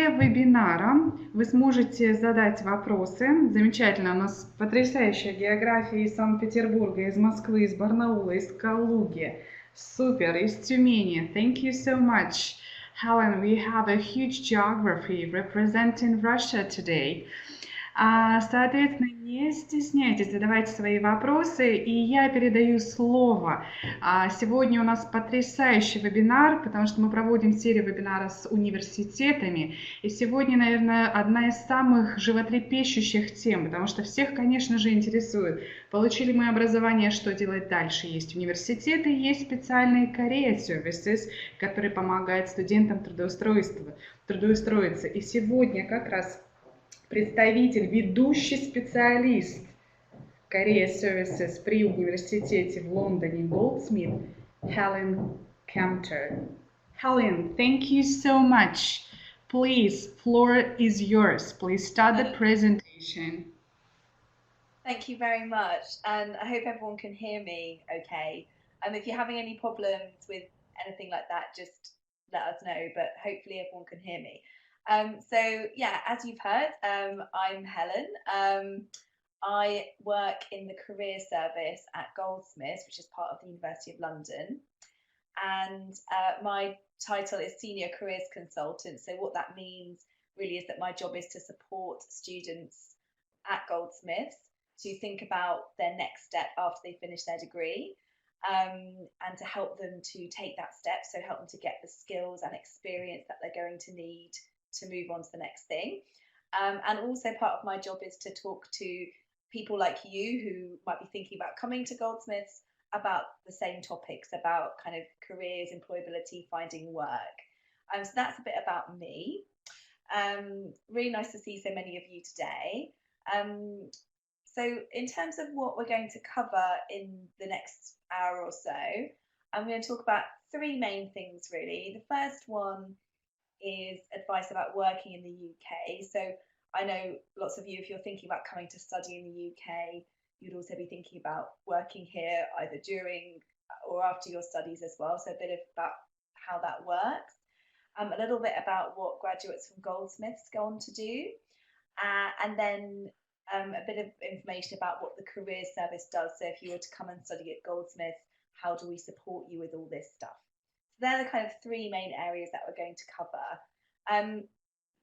конце вебинара вы сможете задать вопросы. Замечательно, у нас потрясающая география из Санкт-Петербурга, из Москвы, из Барнаула, из Калуги. Супер, из Тюмени. Thank you so much. Helen, we have a huge geography representing Russia today. Соответственно, не стесняйтесь, задавайте свои вопросы, и я передаю слово. Сегодня у нас потрясающий вебинар, потому что мы проводим серию вебинаров с университетами, и сегодня, наверное, одна из самых животрепещущих тем, потому что всех, конечно же, интересует, получили мы образование, что делать дальше. Есть университеты, есть специальные career services, которые помогают студентам трудоустроиться. И сегодня как раз представитель, ведущий специалист Career Services при университете в Лондоне Goldsmiths, Helen Kempter. Helen, thank you so much. Please, floor is yours. Please start the presentation. Thank you very much, and I hope everyone can hear me okay. If you're having any problems with anything like that, just let us know, but hopefully everyone can hear me. So yeah, as you've heard, I'm Helen. I work in the career service at Goldsmiths, which is part of the University of London, and my title is Senior Careers Consultant. So what that means really is that my job is to support students at Goldsmiths to think about their next step after they finish their degree, and to help them to take that step, so help them to get the skills and experience that they're going to need to move on to the next thing. And also part of my job is to talk to people like you who might be thinking about coming to Goldsmiths about the same topics, about kind of careers, employability, finding work. So that's a bit about me. Really nice to see so many of you today. So in terms of what we're going to cover in the next hour or so, I'm going to talk about three main things really. The first one is advice about working in the UK. So I know lots of you, if you're thinking about coming to study in the UK, you'd also be thinking about working here either during or after your studies as well. So a bit about how that works. A little bit about what graduates from Goldsmiths go on to do. And then a bit of information about what the career service does. So if you were to come and study at Goldsmiths, how do we support you with all this stuff? So they're the kind of three main areas that we're going to cover.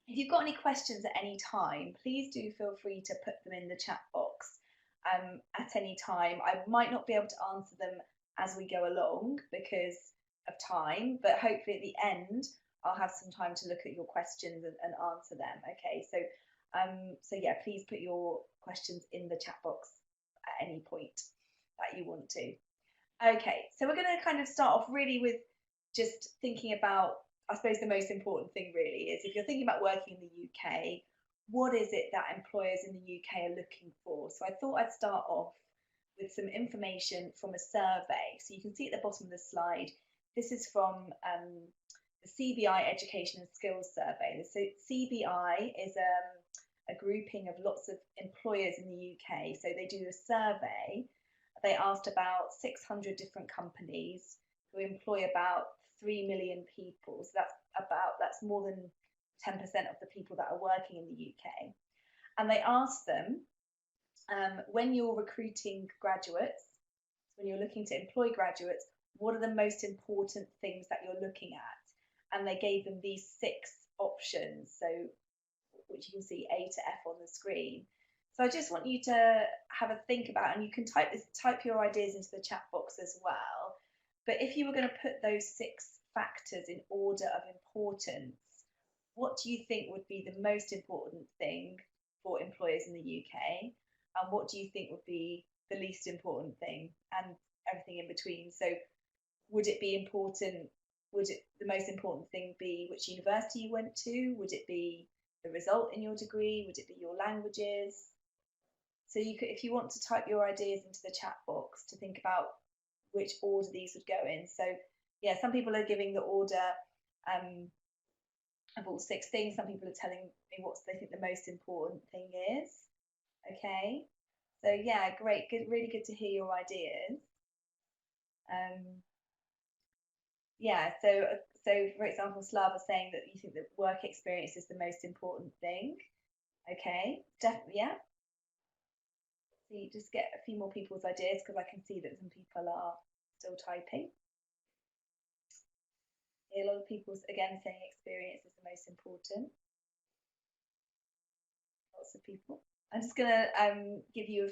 If you've got any questions at any time, please do feel free to put them in the chat box at any time. I might not be able to answer them as we go along because of time, but hopefully at the end I'll have some time to look at your questions and answer them. Okay, so yeah, please put your questions in the chat box at any point that you want to. Okay, so we're going to kind of start off really with just thinking about, I suppose the most important thing really is if you're thinking about working in the UK, what is it that employers in the UK are looking for? So I thought I'd start off with some information from a survey. So you can see at the bottom of the slide, this is from the CBI Education and Skills Survey. So CBI is a grouping of lots of employers in the UK. So they do a survey. They asked about 600 different companies who employ about 3 million people. So that's more than 10% of the people that are working in the UK. And they asked them, when you're recruiting graduates, when you're looking to employ graduates, what are the most important things that you're looking at? And they gave them these 6 options, so which you can see A to F on the screen. So I just want you to have a think about, and you can type your ideas into the chat box as well. But if you were going to put those 6 factors in order of importance, what do you think would be the most important thing for employers in the UK? And what do you think would be the least important thing, and everything in between? So would it be important, would the most important thing be which university you went to? Would it be the result in your degree? Would it be your languages? So you could, if you want to type your ideas into the chat box to think about which order these would go in. So yeah, some people are giving the order of all 6 things. Some people are telling me what they think the most important thing is. Okay, so yeah, great, good, really good to hear your ideas. Yeah, so so for example, Slava saying that you think that work experience is the most important thing. Okay, definitely, yeah. So you just get a few more people's ideas, because I can see that some people are still typing. A lot of people, again, saying experience is the most important. Lots of people. I'm just going to give you a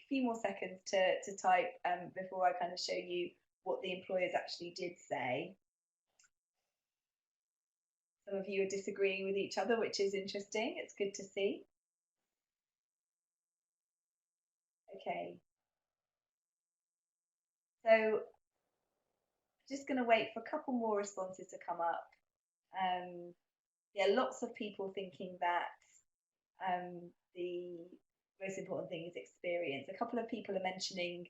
few more seconds to type before I kind of show you what the employers actually did say. Some of you are disagreeing with each other, which is interesting. It's good to see. Okay. So just going to wait for a couple more responses to come up. Yeah, lots of people thinking that the most important thing is experience. A couple of people are mentioning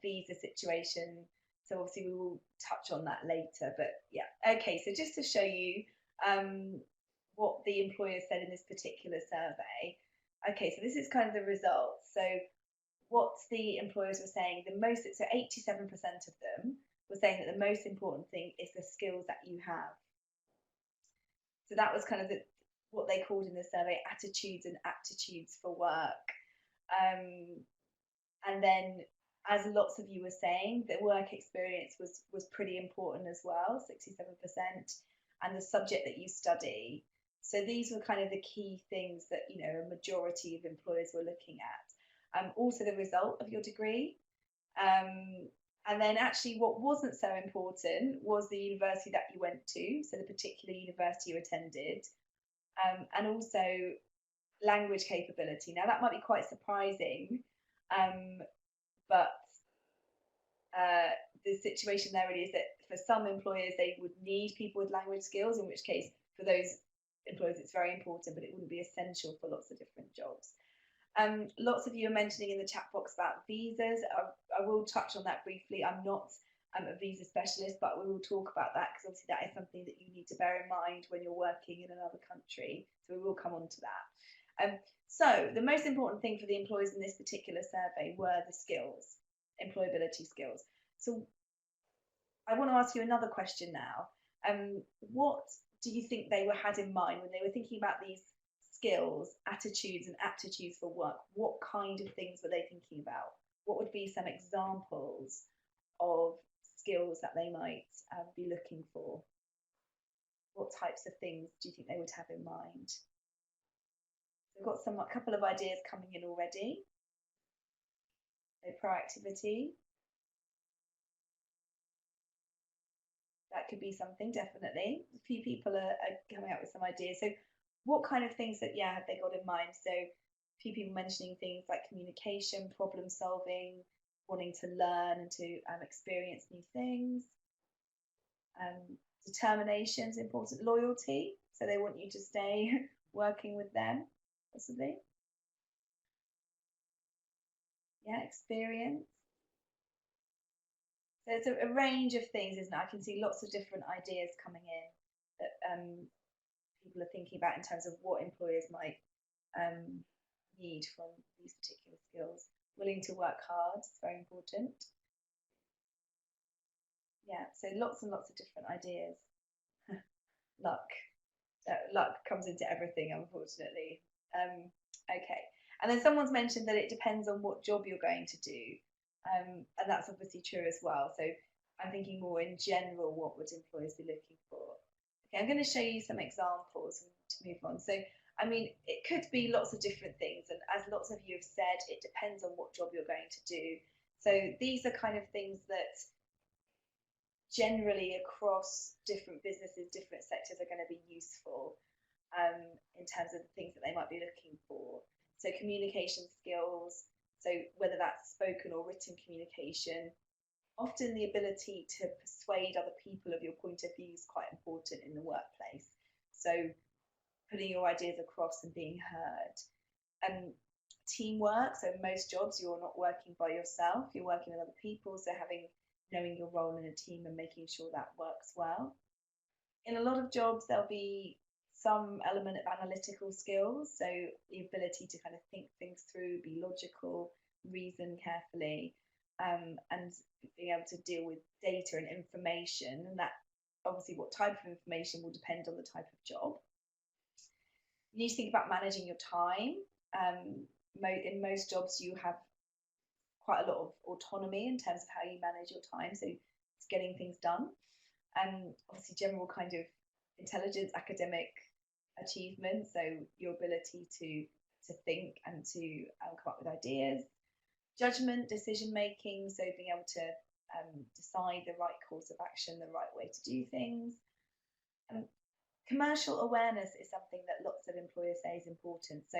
visa situation. So obviously we will touch on that later, but yeah. Okay, so just to show you what the employers said in this particular survey. Okay, so this is kind of the results. So what the employers were saying, so 87% of them were saying that the most important thing is the skills that you have. So that was kind of what they called in the survey attitudes and aptitudes for work. And then, as lots of you were saying, the work experience was pretty important as well, 67%, and the subject that you study. So these were kind of the key things that, you know, a majority of employers were looking at. Also the result of your degree. And then actually what wasn't so important was the university that you went to, so the particular university you attended, and also language capability. Now that might be quite surprising, but the situation there really is that for some employers they would need people with language skills, in which case for those employers it's very important, but it wouldn't be essential for lots of different jobs. Lots of you are mentioning in the chat box about visas. I will touch on that briefly. I'm not a visa specialist, but we will talk about that, because obviously that is something that you need to bear in mind when you're working in another country. So we will come on to that. So the most important thing for the employers in this particular survey were the skills, employability skills. So I want to ask you another question now. What do you think they had in mind when they were thinking about these skills, attitudes and aptitudes for work? What kind of things were they thinking about? What would be some examples of skills that they might be looking for? What types of things do you think they would have in mind? We've got a couple of ideas coming in already. So proactivity. That could be something, definitely. A few people are coming up with some ideas. So what kind of things that, have they got in mind? So a few people mentioning things like communication, problem solving, wanting to learn and to experience new things. Determination is important. Loyalty, so they want you to stay working with them, possibly. Yeah, experience. So it's a range of things, isn't it? I can see lots of different ideas coming in that people are thinking about in terms of what employers might need from these particular skills. Willing to work hard is very important. Yeah, so lots and lots of different ideas. Luck. Luck comes into everything, unfortunately. Okay, and then someone's mentioned that it depends on what job you're going to do. And that's obviously true as well. So I'm thinking more in general, what would employers be looking for? Okay, I'm going to show you some examples to move on. So, I mean, it could be lots of different things. And as lots of you have said, it depends on what job you're going to do. So these are kind of things that generally across different businesses, different sectors are going to be useful in terms of the things that they might be looking for. So communication skills, so whether that's spoken or written communication, often the ability to persuade other people of your point of view is quite important in the workplace. So putting your ideas across and being heard. Teamwork, so most jobs you're not working by yourself, you're working with other people, so knowing your role in a team and making sure that works well. In a lot of jobs there'll be some element of analytical skills, so the ability to kind of think things through, be logical, reason carefully, and being able to deal with data and information, and that obviously what type of information will depend on the type of job. You need to think about managing your time. In most jobs, you have quite a lot of autonomy in terms of how you manage your time, so it's getting things done. Obviously, general kind of intelligence, academic achievement, so your ability to think and to come up with ideas. Judgment, decision making, so being able to decide the right course of action, the right way to do things. Commercial awareness is something that lots of employers say is important. So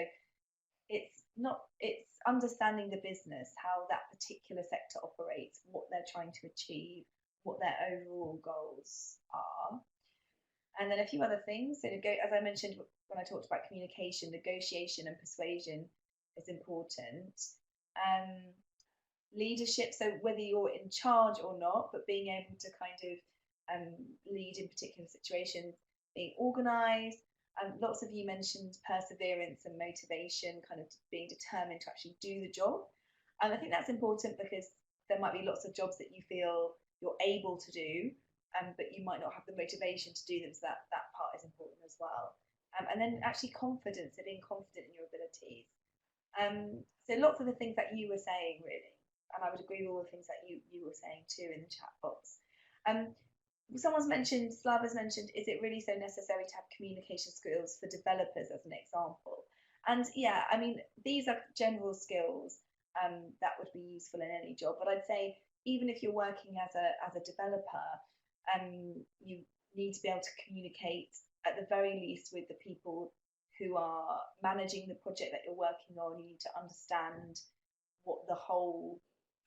it's understanding the business, how that particular sector operates, what they're trying to achieve, what their overall goals are. And then a few other things. So as I mentioned when I talked about communication, negotiation and persuasion is important. Leadership, so whether you're in charge or not, but being able to kind of lead in particular situations, being organised. Lots of you mentioned perseverance and motivation, kind of being determined to actually do the job. And I think that's important because there might be lots of jobs that you feel you're able to do, but you might not have the motivation to do them, so that part is important as well. And then actually confidence, so being confident in your abilities. So lots of the things that you were saying, really, and I would agree with all the things that you were saying too in the chat box. Someone's mentioned, Slava's mentioned, is it really so necessary to have communication skills for developers as an example? And yeah, I mean, these are general skills that would be useful in any job, but I'd say even if you're working as a developer, you need to be able to communicate at the very least with the people who are managing the project that you're working on. You need to understand what the whole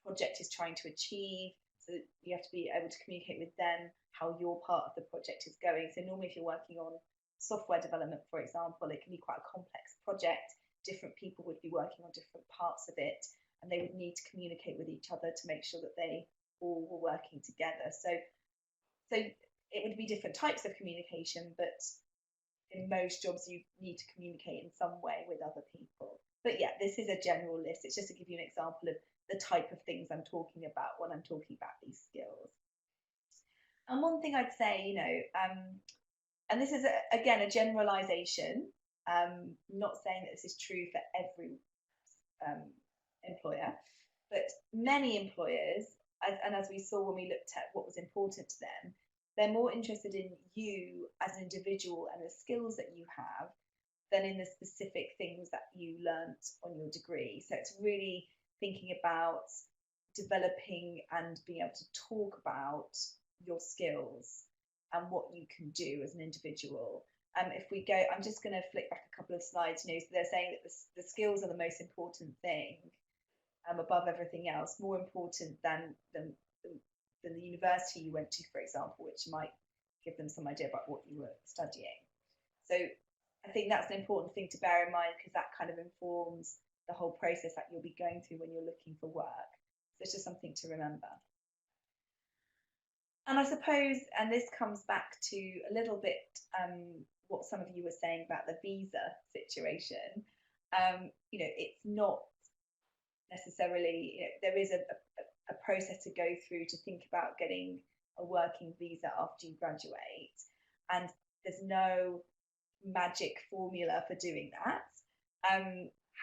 project is trying to achieve. So you have to be able to communicate with them how your part of the project is going. So normally if you're working on software development, for example, it can be quite a complex project. Different people would be working on different parts of it, and they would need to communicate with each other to make sure that they all were working together. So it would be different types of communication, but in most jobs you need to communicate in some way with other people. But yeah, this is a general list. It's just to give you an example of the type of things I'm talking about when I'm talking about these skills. And one thing I'd say, and this is again a generalization, not saying that this is true for every employer, but many employers, and as we saw when we looked at what was important to them, they're more interested in you as an individual and the skills that you have than in the specific things that you learnt on your degree. So it's really thinking about developing and being able to talk about your skills and what you can do as an individual. If we go, I'm just going to flick back a couple of slides. So they're saying that the skills are the most important thing, above everything else, more important than the university you went to, for example, which might give them some idea about what you were studying. So I think that's an important thing to bear in mind, because that kind of informs the whole process that you'll be going through when you're looking for work. So it's just something to remember. And I suppose, and this comes back to a little bit what some of you were saying about the visa situation. It's not necessarily, there is a process to go through to think about getting a working visa after you graduate, and there's no magic formula for doing that.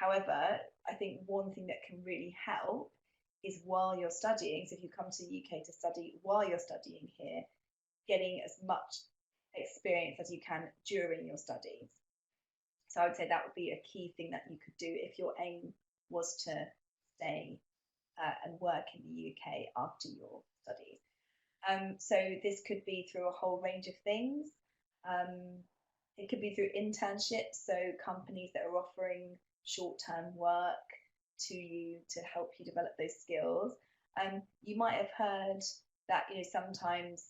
However, I think one thing that can really help is while you're studying, so if you come to the UK to study while you're studying here, getting as much experience as you can during your studies. So I would say that would be a key thing that you could do if your aim was to stay and work in the UK after your studies. So this could be through a whole range of things. It could be through internships, so companies that are offering short-term work to you to help you develop those skills. You might have heard that sometimes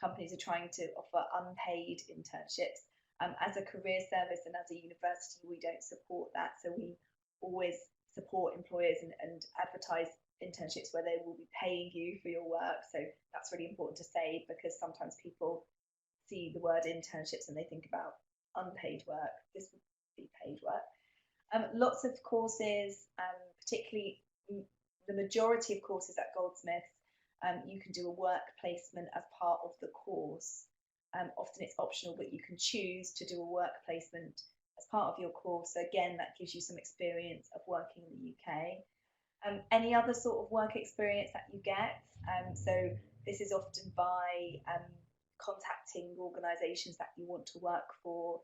companies are trying to offer unpaid internships. As a career service and as a university, we don't support that, so we always support employers and advertise internships where they will be paying you for your work. So that's really important to say, because sometimes people see the word internships and they think about unpaid work. This would be paid work. Lots of courses, particularly the majority of courses at Goldsmiths you can do a work placement as part of the course. Often it's optional, but you can choose to do a work placement as part of your course. So again, that gives you some experience of working in the UK. Any other sort of work experience that you get. So this is often by contacting organisations that you want to work for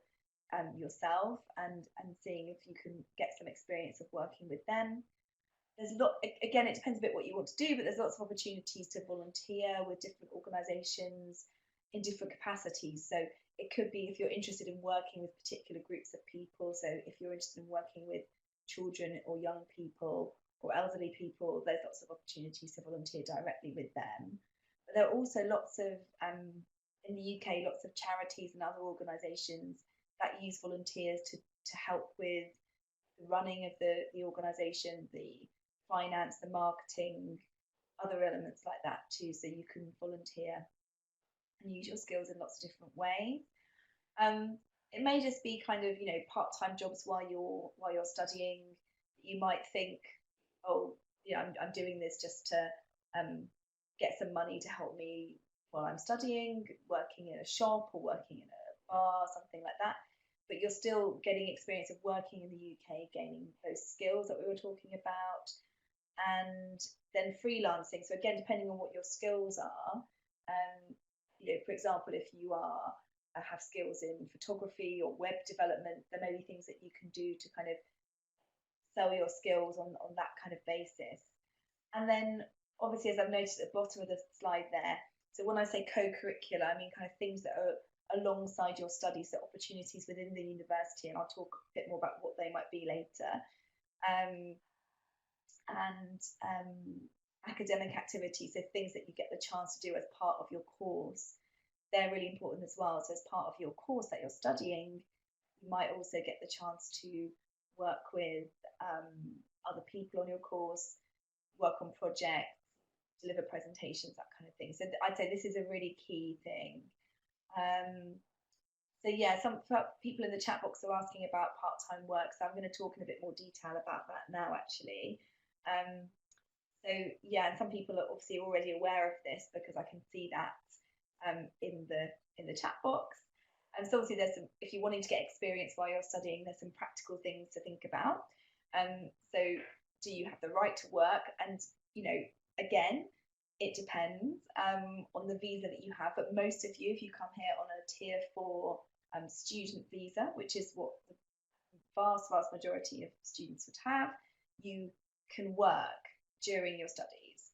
yourself and seeing if you can get some experience of working with them. There's again, it depends a bit what you want to do, but there's lots of opportunities to volunteer with different organisations in different capacities. So it could be if you're interested in working with particular groups of people. So if you're interested in working with children or young people or elderly people, there's lots of opportunities to volunteer directly with them. But there are also lots of, in the UK, lots of charities and other organisations that use volunteers to help with the running of the organisation, the finance, the marketing, other elements like that too. So you can volunteer and use your skills in lots of different ways. It may just be kind of, part-time jobs while you're studying. You might think, oh, I'm doing this just to get some money to help me while I'm studying, working in a shop or working in a bar, something like that. But you're still getting experience of working in the UK, gaining those skills that we were talking about, and then freelancing. So again, depending on what your skills are, for example, if you have skills in photography or web development, there may be things that you can do to kind of sell your skills on that kind of basis. And then obviously, as I've noticed at the bottom of the slide there, so when I say co-curricular, I mean kind of things that are alongside your studies, so opportunities within the university, and I'll talk a bit more about what they might be later. Academic activities, so things that you get the chance to do as part of your course, they're really important as well. So as part of your course that you're studying, you might also get the chance to work with other people on your course, work on projects, deliver presentations, that kind of thing. So I'd say this is a really key thing. So yeah, some people in the chat box are asking about part-time work, so I'm going to talk in a bit more detail about that now, actually. So yeah, and some people are obviously already aware of this because I can see that in the chat box. And so obviously there's some, if you're wanting to get experience while you're studying, there's some practical things to think about. So do you have the right to work? And again, it depends on the visa that you have, but most of you, if you come here on a tier 4 student visa, which is what the vast majority of students would have, you can work during your studies.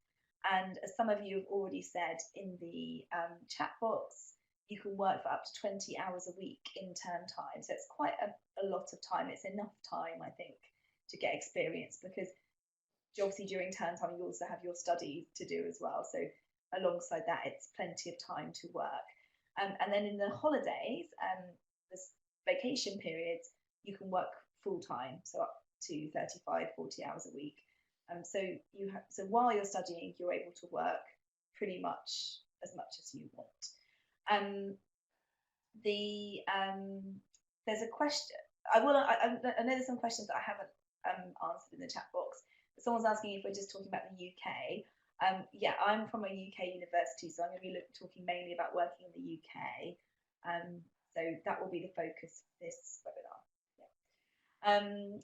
And as some of you have already said in the chat box, you can work for up to 20 hours a week in term time. So it's quite a lot of time. It's enough time, I think, to get experience, because obviously during term time you also have your studies to do as well. So alongside that, it's plenty of time to work. And then in the holidays, the vacation periods, you can work full time, so up to 35, 40 hours a week. So while you're studying, you're able to work pretty much as you want. There's a question. I know there's some questions that I haven't answered in the chat box. But someone's asking if we're just talking about the UK. Yeah, I'm from a UK university, so I'm going to be talking mainly about working in the UK. So that will be the focus of this webinar. Yeah.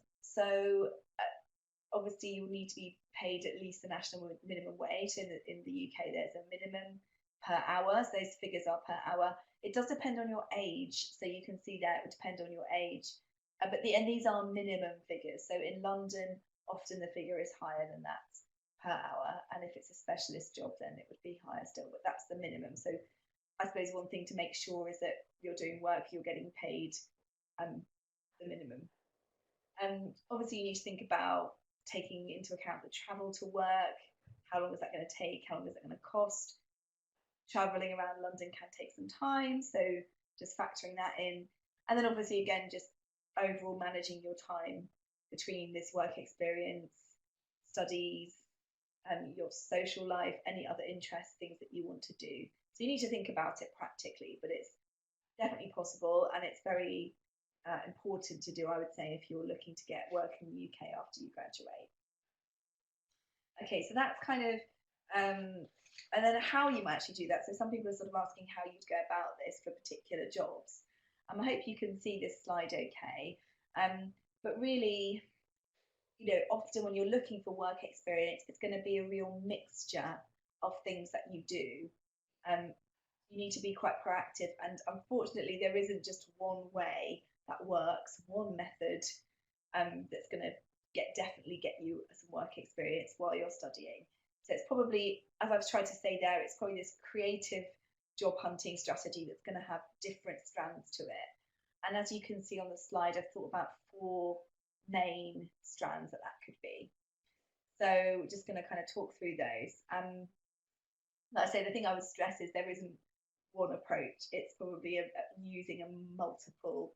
Obviously, you'll need to be paid at least the national minimum wage. In the UK, there's a minimum per hour. So those figures are per hour. It does depend on your age. So you can see there it would depend on your age. And these are minimum figures. So in London, often the figure is higher than that per hour. And if it's a specialist job, then it would be higher still. But that's the minimum. So I suppose one thing to make sure is that you're doing work, you're getting paid the minimum. And obviously, you need to think about taking into account the travel to work. How long is that going to take? How long is that going to cost? Traveling around London can take some time, so just factoring that in. And then obviously, again, just overall managing your time between this work experience, studies, and your social life, any other interests, things that you want to do. So you need to think about it practically, but it's definitely possible, and it's very important to do, I would say, if you're looking to get work in the UK after you graduate. Okay, so that's kind of And then how you might actually do that. So some people are sort of asking how you'd go about this for particular jobs. I hope you can see this slide okay. But really, you know, often when you're looking for work experience, it's going to be a real mixture of things that you do. You need to be quite proactive, and unfortunately, there isn't just one way that works, one method that's going to definitely get you some work experience while you're studying. So it's probably, as I've tried to say there, it's probably this creative job hunting strategy that's going to have different strands to it. And as you can see on the slide, I've thought about 4 main strands that could be. So we're just going to kind of talk through those. Like I say, the thing I would stress is there isn't one approach. It's probably using multiple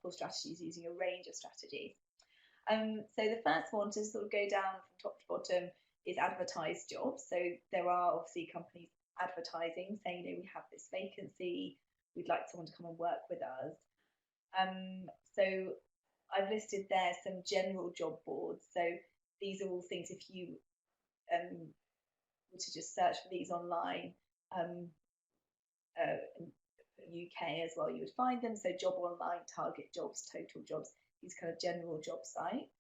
strategies, using a range of strategies. So the first one, to sort of go down from top to bottom, is advertised jobs. So there are obviously companies advertising, saying, you know, we have this vacancy, we'd like someone to come and work with us. So I've listed there some general job boards. So these are all things, if you were to just search for these online, UK as well, you would find them. So Job Online, Target Jobs, Total Jobs, these kind of general job sites.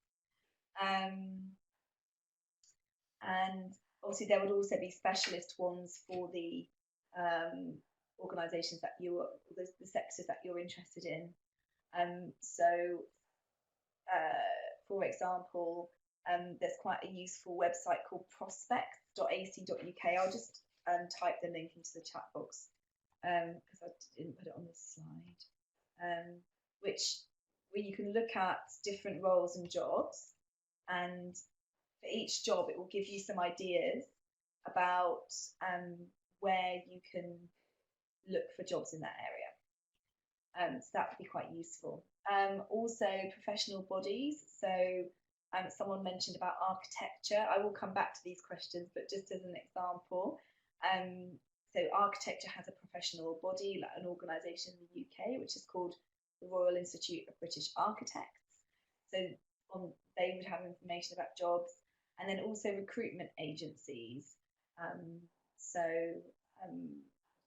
And obviously there would also be specialist ones for the organisations that the sectors that you're interested in. So for example, there's quite a useful website called prospects.ac.uk. I'll just type the link into the chat box because I didn't put it on this slide, where you can look at different roles and jobs, and for each job it will give you some ideas about where you can look for jobs in that area. So that would be quite useful. Also professional bodies. So someone mentioned about architecture. I will come back to these questions, but just as an example, so architecture has a professional body, like an organisation in the UK, which is called the Royal Institute of British Architects. So they would have information about jobs, and then also recruitment agencies.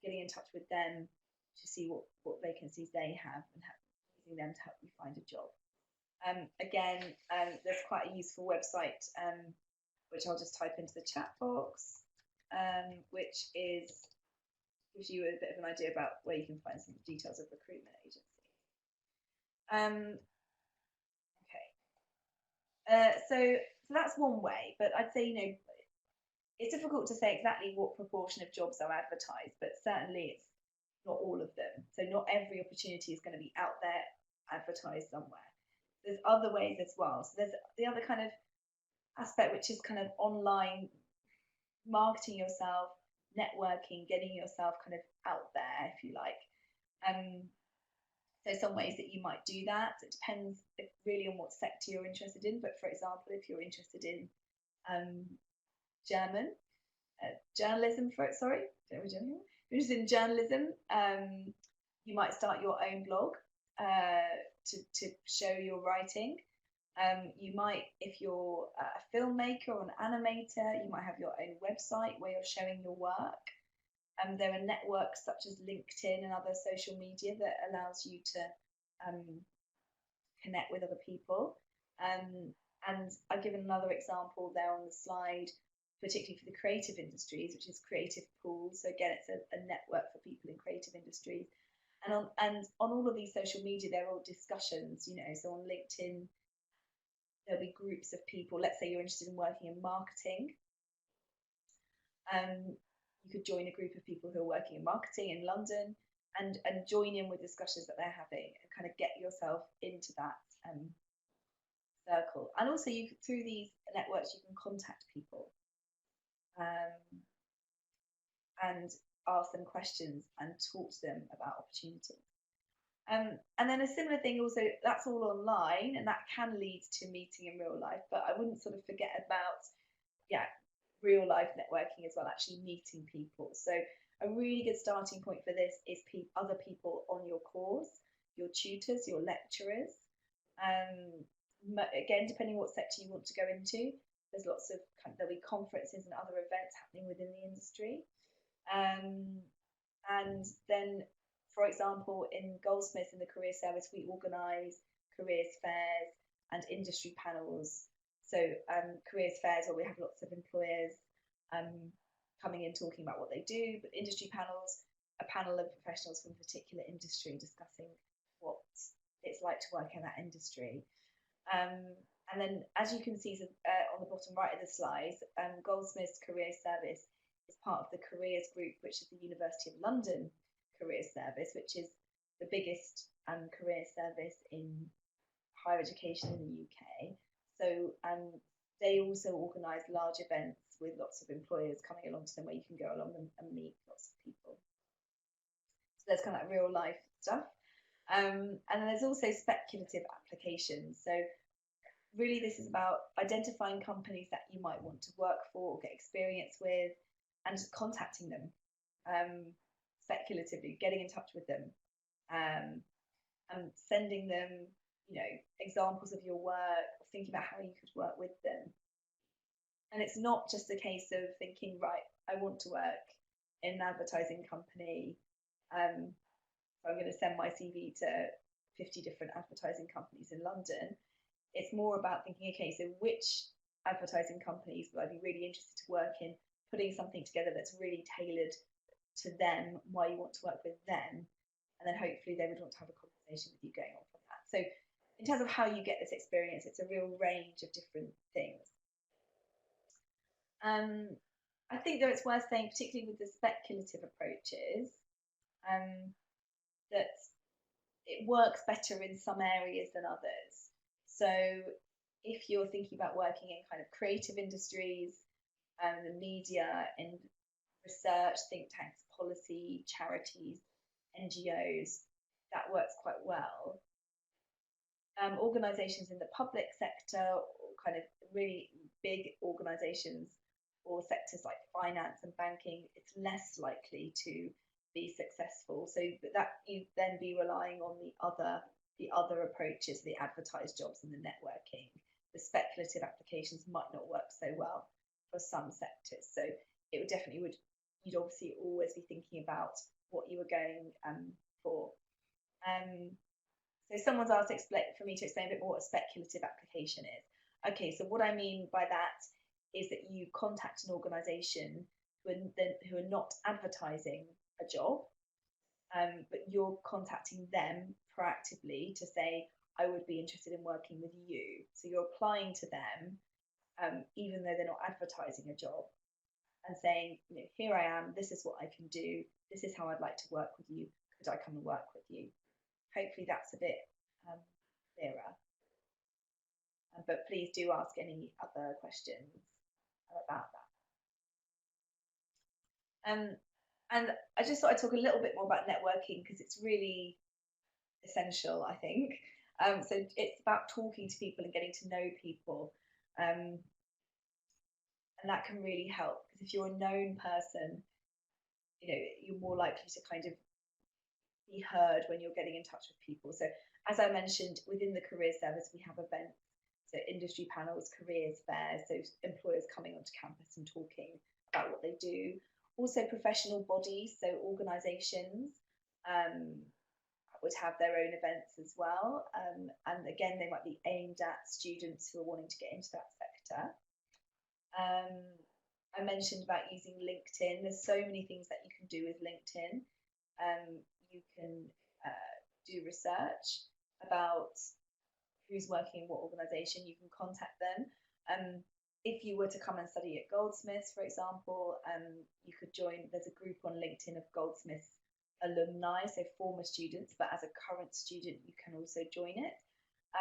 Getting in touch with them to see what vacancies they have, and using them to help you find a job. Again, there's quite a useful website, which I'll just type into the chat box, which gives you a bit of an idea about where you can find some details of recruitment agencies. So that's one way, but I'd say, you know, it's difficult to say exactly what proportion of jobs are advertised, but certainly it's not all of them. So not every opportunity is going to be out there advertised somewhere. There's other ways as well. So there's the other kind of aspect, which is kind of online marketing yourself, networking, getting yourself kind of out there, if you like. So some ways that you might do that. It depends really on what sector you're interested in. But for example, if you're interested in journalism, you're interested in journalism, you might start your own blog to show your writing. You might, if you're a filmmaker or an animator, you might have your own website where you're showing your work. There are networks such as LinkedIn and other social media that allows you to connect with other people. And I've given another example there on the slide, particularly for the creative industries, which is creative pools. So again, it's a network for people in creative industries. And on all of these social media, there are all discussions, you know. So on LinkedIn, there'll be groups of people. Let's say you're interested in working in marketing. You could join a group of people who are working in marketing in London and join in with discussions that they're having and kind of get yourself into that circle. And also, through these networks, you can contact people and ask them questions and talk to them about opportunities. And then a similar thing also, that's all online, and that can lead to meeting in real life, but I wouldn't sort of forget about, real life networking as well, actually meeting people. So a really good starting point for this is other people on your course, your tutors, your lecturers. Again, depending what sector you want to go into, there's lots of there'll be conferences and other events happening within the industry. And then, for example, in Goldsmiths in the career service, we organise careers fairs and industry panels. So careers fairs where we have lots of employers coming in talking about what they do, but industry panels, a panel of professionals from a particular industry discussing what it's like to work in that industry. And then, as you can see on the bottom right of the slides, Goldsmiths Career Service is part of the Careers Group, which is the University of London Career Service, which is the biggest career service in higher education in the UK. So they also organise large events with lots of employers coming along to them where you can go along and meet lots of people. So there's kind of like real life stuff. And then there's also speculative applications. So really this is about identifying companies that you might want to work for or get experience with and just contacting them speculatively, getting in touch with them and sending them, examples of your work, or thinking about how you could work with them. And it's not just a case of thinking, right, I want to work in an advertising company. So I'm going to send my CV to 50 different advertising companies in London. It's more about thinking, okay, so which advertising companies would I be really interested to work in, putting something together that's really tailored to them, why you want to work with them, and then hopefully they would want to have a conversation with you going on from that. So in terms of how you get this experience, it's a real range of different things. I think though it's worth saying, particularly with the speculative approaches, that it works better in some areas than others. So if you're thinking about working in kind of creative industries, the media, in research, think tanks, policy, charities, NGOs, that works quite well. Organisations in the public sector, or kind of really big organisations or sectors like finance and banking, it's less likely to be successful. So that you then be relying on the other approaches, the advertised jobs and the networking. The speculative applications might not work so well for some sectors. So it would definitely you'd obviously always be thinking about what you were going for. So someone's asked for me to explain a bit more what a speculative application is. Okay, so what I mean by that is that you contact an organisation who are not advertising a job, but you're contacting them proactively to say, I would be interested in working with you. So you're applying to them, even though they're not advertising a job, and saying, here I am, this is what I can do, this is how I'd like to work with you, could I come and work with you? Hopefully that's a bit clearer. But please do ask any other questions about that. And I just thought I'd talk a little bit more about networking because it's really essential, I think. So it's about talking to people and getting to know people. And that can really help because if you're a known person, you're more likely to kind of be heard when you're getting in touch with people. So as I mentioned, within the career service, we have events, so industry panels, careers fairs, so employers coming onto campus and talking about what they do. Also professional bodies, so organisations would have their own events as well. And again, they might be aimed at students who are wanting to get into that sector. I mentioned about using LinkedIn. There's so many things that you can do with LinkedIn. You can do research about who's working in what organisation. You can contact them. If you were to come and study at Goldsmiths, for example, you could join, there's a group on LinkedIn of Goldsmiths alumni, so former students, but as a current student, you can also join it.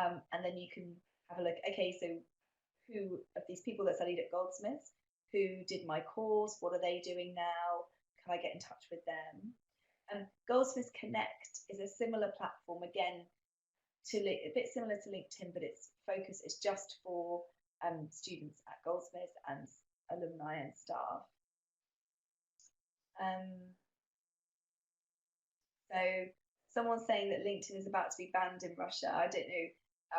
And then you can have a look, okay, so who of these people that studied at Goldsmiths, who did my course, what are they doing now? Can I get in touch with them? Goldsmiths Connect is a similar platform, again, a bit similar to LinkedIn, but its focus is just for students at Goldsmiths and alumni and staff. So someone's saying that LinkedIn is about to be banned in Russia. I don't know.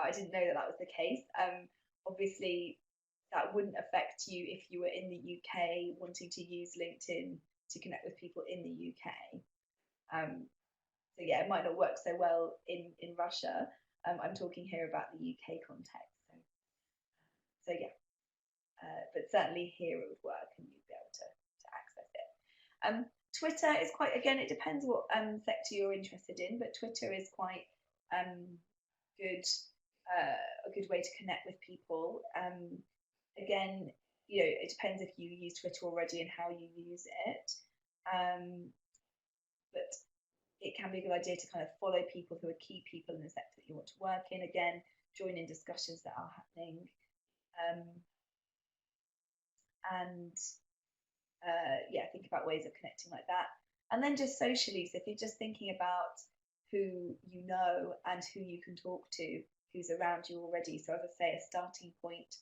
I didn't know that was the case. Obviously, that wouldn't affect you if you were in the UK wanting to use LinkedIn to connect with people in the UK. So yeah, it might not work so well in Russia. I'm talking here about the UK context. So yeah, but certainly here it would work and you'd be able to access it. Twitter is quite, again, it depends what sector you're interested in, but Twitter is quite good, a good way to connect with people. Again, you know, it depends if you use Twitter already and how you use it. But it can be a good idea to kind of follow people who are key people in the sector that you want to work in. Again, join in discussions that are happening. Yeah, think about ways of connecting like that. And then just socially, so if you're just thinking about who you know and who you can talk to, who's around you already. So as I say, a starting point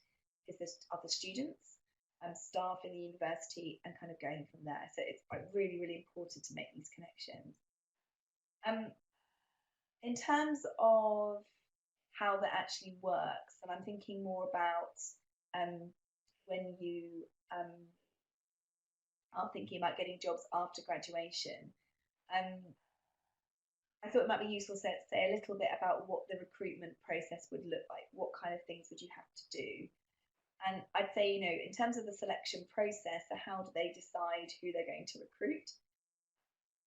is there's other students and staff in the university and kind of going from there. So it's really, really important to make these connections. In terms of how that actually works, and I'm thinking more about when you are thinking about getting jobs after graduation. I thought it might be useful to say a little bit about what the recruitment process would look like. What kind of things would you have to do? And I'd say, you know, in terms of the selection process, so how do they decide who they're going to recruit?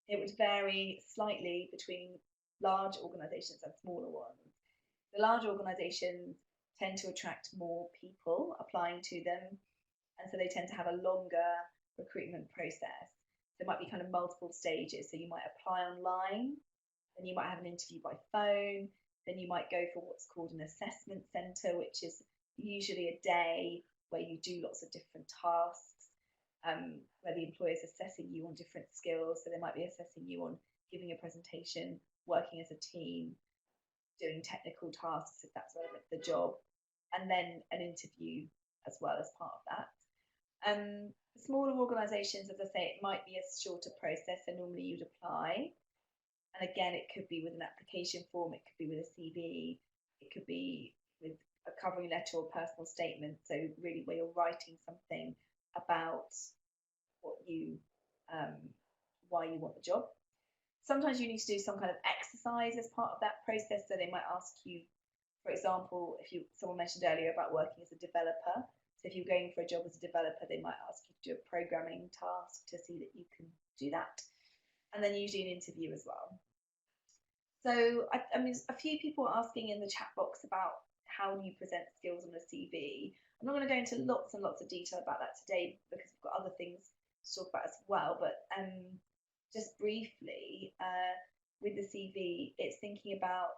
It would vary slightly between large organisations and smaller ones. The large organisations tend to attract more people applying to them, and so they tend to have a longer recruitment process. There might be kind of multiple stages. So you might apply online, then you might have an interview by phone, then you might go for what's called an assessment centre, which is usually a day where you do lots of different tasks, where the employer is assessing you on different skills. So they might be assessing you on giving a presentation, working as a team, doing technical tasks if that's relevant to the job, and then an interview as well as part of that. Smaller organisations, as I say, it might be a shorter process, so normally you'd apply. And again, it could be with an application form, it could be with a CV, it could be with a covering letter or personal statement. So really where you're writing something about what you, why you want the job. Sometimes you need to do some kind of exercise as part of that process. So they might ask you, for example, someone mentioned earlier about working as a developer. So if you're going for a job as a developer, they might ask you to do a programming task to see that you can do that. And then usually an interview as well. So I mean, a few people are asking in the chat box about how you present skills on a CV. I'm not going to go into lots and lots of detail about that today because we've got other things to talk about as well. But just briefly, with the CV, it's thinking about,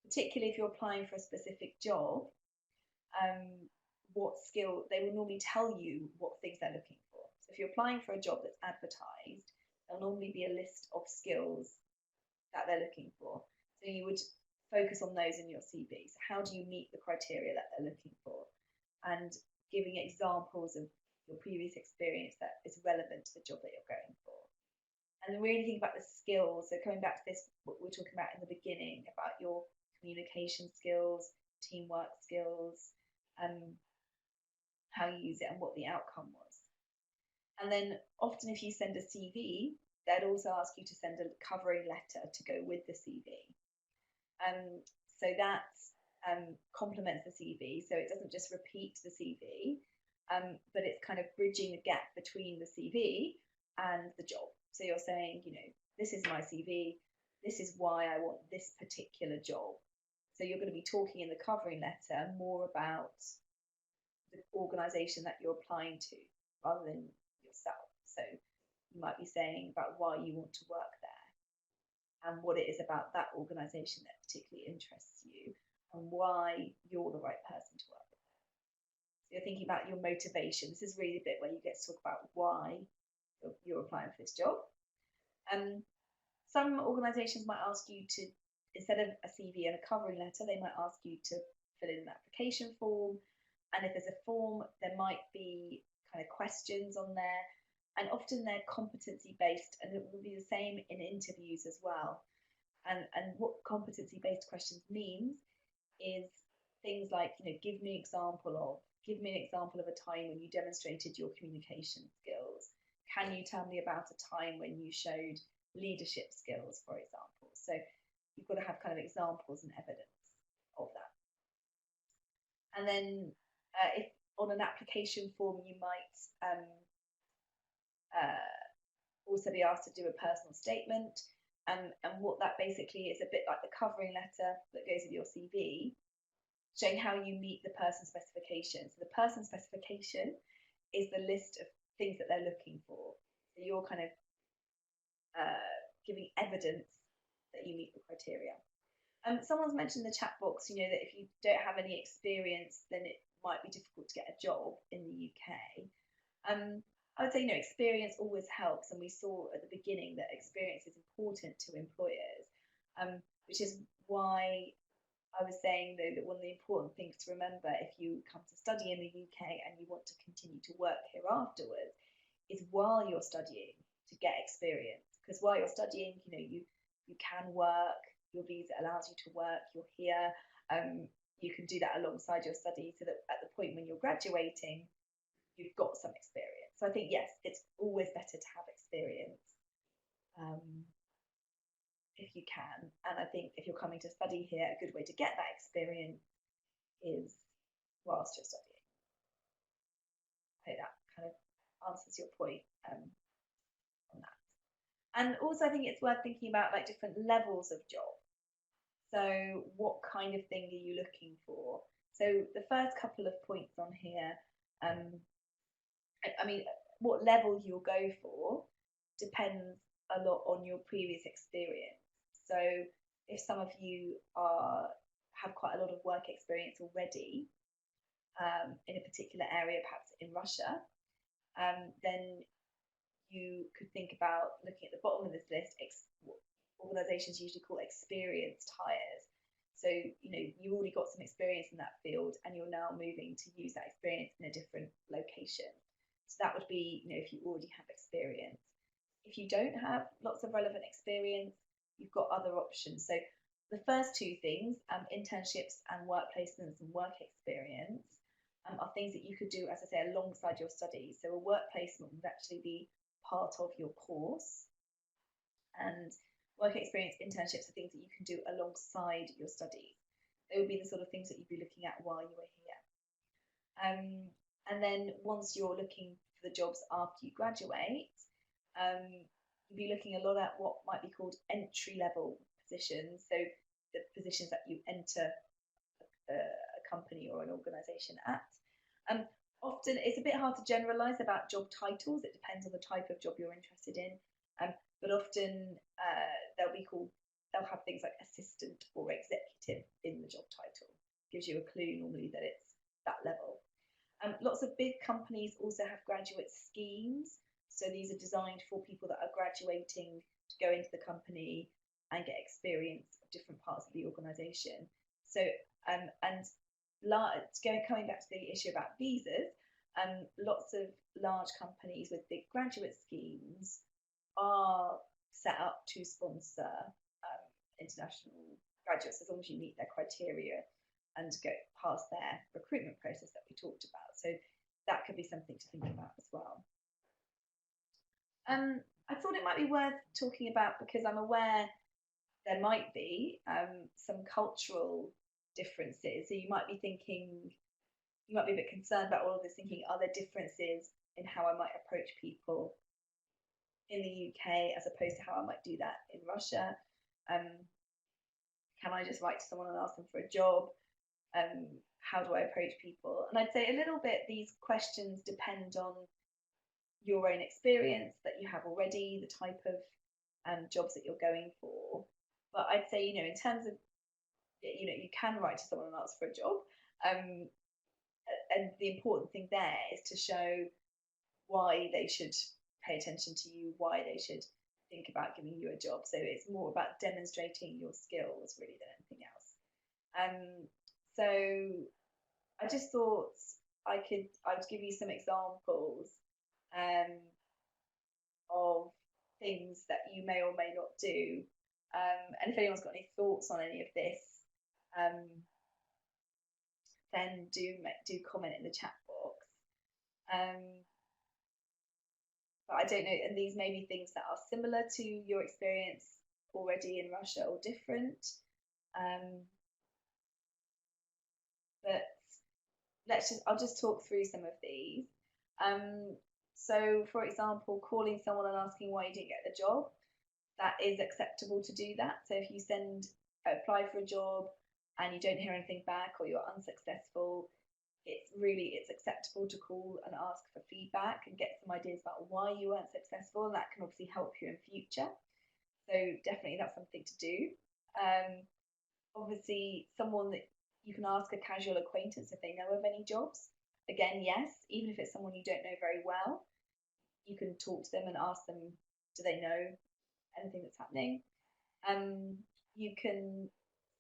particularly if you're applying for a specific job, what skill, they will normally tell you what things they're looking for. So if you're applying for a job that's advertised, there'll normally be a list of skills that they're looking for. So you would focus on those in your CV. So how do you meet the criteria that they're looking for? And giving examples of your previous experience that is relevant to the job that you're going for. And then really think about the skills. So coming back to this, what we were talking about in the beginning, about your communication skills, teamwork skills, how you use it and what the outcome was. And then often if you send a CV, they'd also ask you to send a covering letter to go with the CV. So that complements the CV. So it doesn't just repeat the CV, but it's kind of bridging the gap between the CV and the job. So you're saying, you know, this is my CV. This is why I want this particular job. So you're going to be talking in the covering letter more about the organisation that you're applying to rather than yourself. So you might be saying about why you want to work there and what it is about that organisation that particularly interests you and why you're the right person to work with. So you're thinking about your motivation. This is really the bit where you get to talk about why you're applying for this job. Some organisations might ask you to, instead of a CV and a covering letter, they might ask you to fill in an application form. And if there's a form, there might be kind of questions on there. And often they're competency-based, and it will be the same in interviews as well. And what competency-based questions means is things like, you know, give me an example of, give me an example of a time when you demonstrated your communication skills. Can you tell me about a time when you showed leadership skills, for example? So you've got to have kind of examples and evidence of that. And then if on an application form, you might also be asked to do a personal statement. And what that basically is, a bit like the covering letter that goes with your CV, showing how you meet the person specification. So the person specification is the list of things that they're looking for. So you're kind of giving evidence that you meet the criteria. Someone's mentioned in the chat box, you know, that if you don't have any experience, then it might be difficult to get a job in the UK. I would say, you know, experience always helps, and we saw at the beginning that experience is important to employers, which is why I was saying, though, that one of the important things to remember if you come to study in the UK and you want to continue to work here afterwards is while you're studying to get experience. Because while you're studying, you know, you can work, your visa allows you to work, you're here, you can do that alongside your study so that at the point when you're graduating, you've got some experience. So I think, yes, it's always better to have experience if you can. And I think if you're coming to study here, a good way to get that experience is whilst you're studying. I hope that kind of answers your point on that. And also I think it's worth thinking about like different levels of job. So what kind of thing are you looking for? So the first couple of points on here, I mean, what level you'll go for depends a lot on your previous experience. So if some of you have quite a lot of work experience already in a particular area, perhaps in Russia, then you could think about looking at the bottom of this list, what organisations usually call experienced hires. So, you know, you already got some experience in that field and you're now moving to use that experience in a different location. So that would be, you know, if you already have experience. If you don't have lots of relevant experience, you've got other options. So the first two things, internships and work placements and work experience, are things that you could do, as I say, alongside your studies. So a work placement would actually be part of your course, and work experience internships are things that you can do alongside your studies. They would be the sort of things that you'd be looking at while you were here. And then once you're looking for the jobs after you graduate, you'll be looking a lot at what might be called entry-level positions. So the positions that you enter a company or an organisation at. Often it's a bit hard to generalise about job titles. It depends on the type of job you're interested in. But often they'll have things like assistant or executive in the job title. Gives you a clue normally that it's that level. Lots of big companies also have graduate schemes. So these are designed for people that are graduating to go into the company and get experience of different parts of the organisation. So, coming back to the issue about visas, lots of large companies with big graduate schemes are set up to sponsor international graduates as long as you meet their criteria and go past their recruitment process that we talked about. So that could be something to think about as well. I thought it might be worth talking about, because I'm aware there might be some cultural differences. So you might be thinking, you might be a bit concerned about all of this, thinking, are there differences in how I might approach people in the UK as opposed to how I might do that in Russia? Can I just write to someone and ask them for a job? How do I approach people? And I'd say a little bit these questions depend on your own experience that you have already, the type of jobs that you're going for. But I'd say, you know, in terms of, you know, you can write to someone and ask for a job. And the important thing there is to show why they should pay attention to you, why they should think about giving you a job. So it's more about demonstrating your skills really than anything else. So I just thought I'd give you some examples of things that you may or may not do. And if anyone's got any thoughts on any of this, then do comment in the chat box. But I don't know, and these may be things that are similar to your experience already in Russia or different. But I'll just talk through some of these. So for example, calling someone and asking why you didn't get the job, that is acceptable to do that. So if you apply for a job and you don't hear anything back or you're unsuccessful, it's acceptable to call and ask for feedback and get some ideas about why you weren't successful, and that can obviously help you in future. So definitely that's something to do. Obviously someone that you can ask a casual acquaintance if they know of any jobs. Again, yes, even if it's someone you don't know very well, you can talk to them and ask them, do they know anything that's happening? You can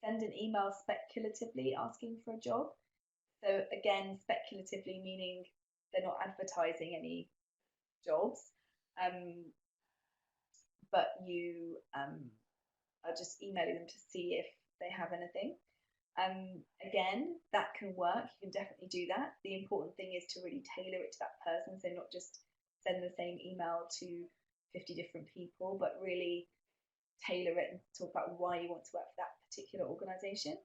send an email speculatively asking for a job. So again, speculatively meaning they're not advertising any jobs, but you are just emailing them to see if they have anything. Again, that can work. You can definitely do that. The important thing is to really tailor it to that person. So not just send the same email to 50 different people, but really tailor it and talk about why you want to work for that particular organisation.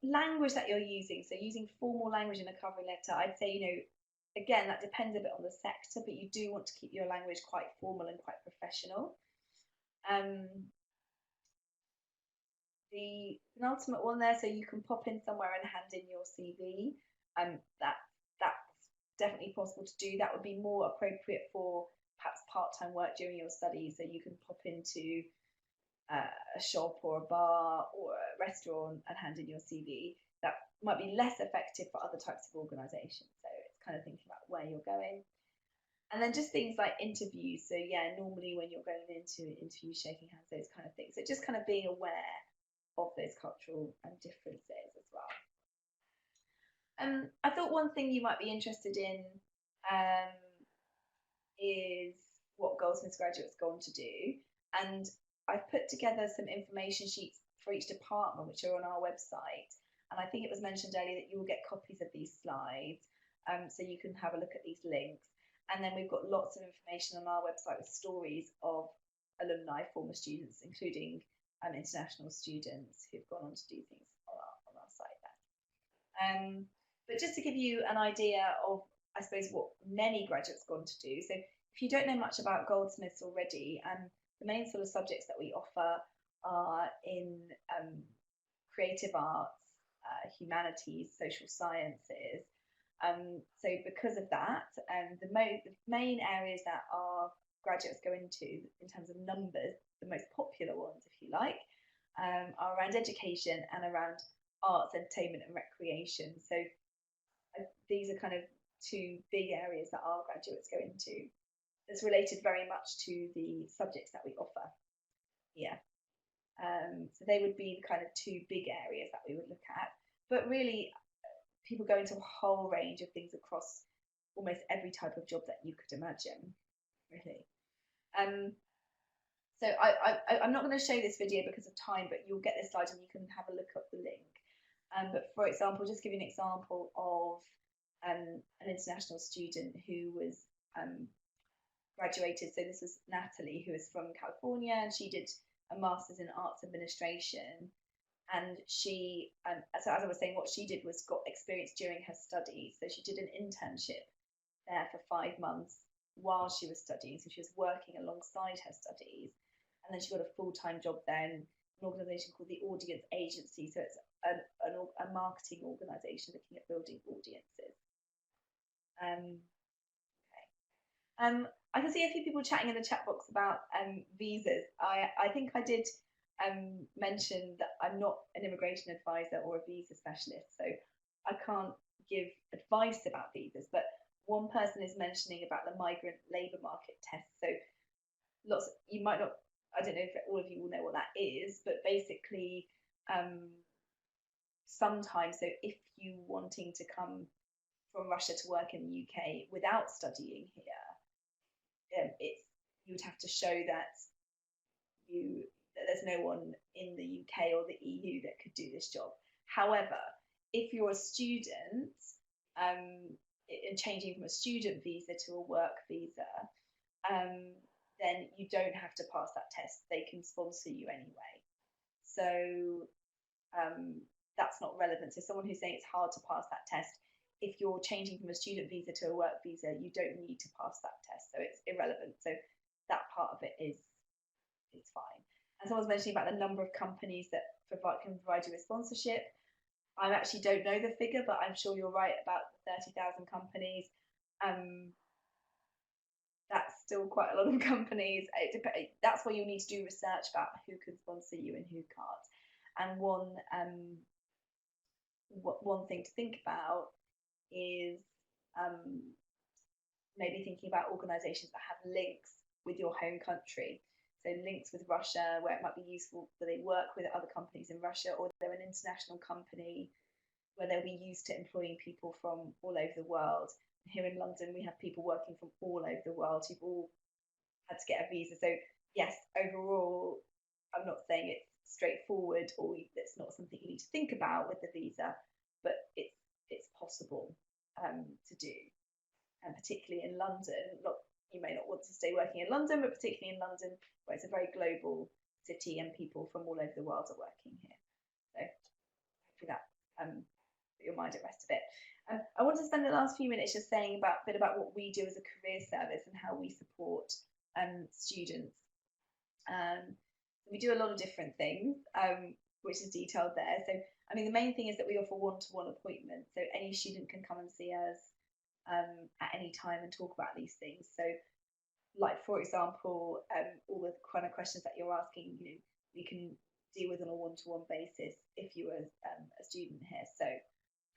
Language that you're using. So using formal language in a covering letter, I'd say, again, that depends a bit on the sector, but you do want to keep your language quite formal and quite professional. The penultimate one there, so you can pop in somewhere and hand in your CV. That's definitely possible to do. That would be more appropriate for perhaps part-time work during your studies. So you can pop into a shop or a bar or a restaurant and hand in your CV. That might be less effective for other types of organisations. So it's kind of thinking about where you're going. And then just things like interviews. So yeah, normally when you're going into interviews, shaking hands, those kind of things. So just kind of being aware of those cultural differences as well. I thought one thing you might be interested in is what Goldsmiths graduates go on to do. And I've put together some information sheets for each department, which are on our website. And I think it was mentioned earlier that you will get copies of these slides, so you can have a look at these links. And then we've got lots of information on our website with stories of alumni, former students, including international students who've gone on to do things on our site there. But just to give you an idea of, I suppose, what many graduates go on to do. So if you don't know much about Goldsmiths already, the main sort of subjects that we offer are in creative arts, humanities, social sciences. So because of that, the main areas that our graduates go into in terms of numbers, the most popular ones, if you like, are around education and around arts, entertainment and recreation. So these are kind of two big areas that our graduates go into. It's related very much to the subjects that we offer here. So they would be the kind of two big areas that we would look at. But really, people go into a whole range of things across almost every type of job that you could imagine, really. So I'm not going to show this video because of time, but you'll get this slide and you can have a look at the link. But for example, just give you an example of an international student who was graduated. So this was Natalie, who is from California, and she did a master's in arts administration. And she, so as I was saying, what she did was got experience during her studies. So she did an internship there for 5 months while she was studying. So she was working alongside her studies. And then she got a full-time job there in an organisation called the Audience Agency. So it's a marketing organisation looking at building audiences. I can see a few people chatting in the chat box about visas. I think I did mention that I'm not an immigration advisor or a visa specialist, so I can't give advice about visas, but one person is mentioning about the migrant labour market test. So you might not, I don't know if all of you will know what that is, but basically sometimes, so if you wanting to come from Russia to work in the UK without studying here, you would have to show that there's no one in the UK or the EU that could do this job. However, if you're a student and changing from a student visa to a work visa, then you don't have to pass that test. They can sponsor you anyway. So that's not relevant. So someone who's saying it's hard to pass that test, if you're changing from a student visa to a work visa, you don't need to pass that test. So it's irrelevant. So that part of it is fine. And someone's mentioning about the number of companies that can provide you with sponsorship. I actually don't know the figure, but I'm sure you're right about 30,000 companies. That's still quite a lot of companies. That's where you need to do research about who can sponsor you and who can't. And one thing to think about is maybe thinking about organisations that have links with your home country. So links with Russia, where it might be useful that they work with other companies in Russia, or they're an international company where they'll be used to employing people from all over the world. Here in London, we have people working from all over the world who've all had to get a visa. So yes, overall, I'm not saying it's straightforward or it's not something you need to think about with the visa, but it's possible to do. And particularly in London, you may not want to stay working in London, but particularly in London, where it's a very global city and people from all over the world are working here. So hopefully that put your mind at rest a bit. I want to spend the last few minutes just saying a bit about what we do as a career service and how we support students. We do a lot of different things, which is detailed there. So, I mean, the main thing is that we offer one-to-one appointments. So any student can come and see us at any time and talk about these things. So, like, for example, all the kind of questions that you're asking, we can deal with on a one-to-one basis if you were a student here. So,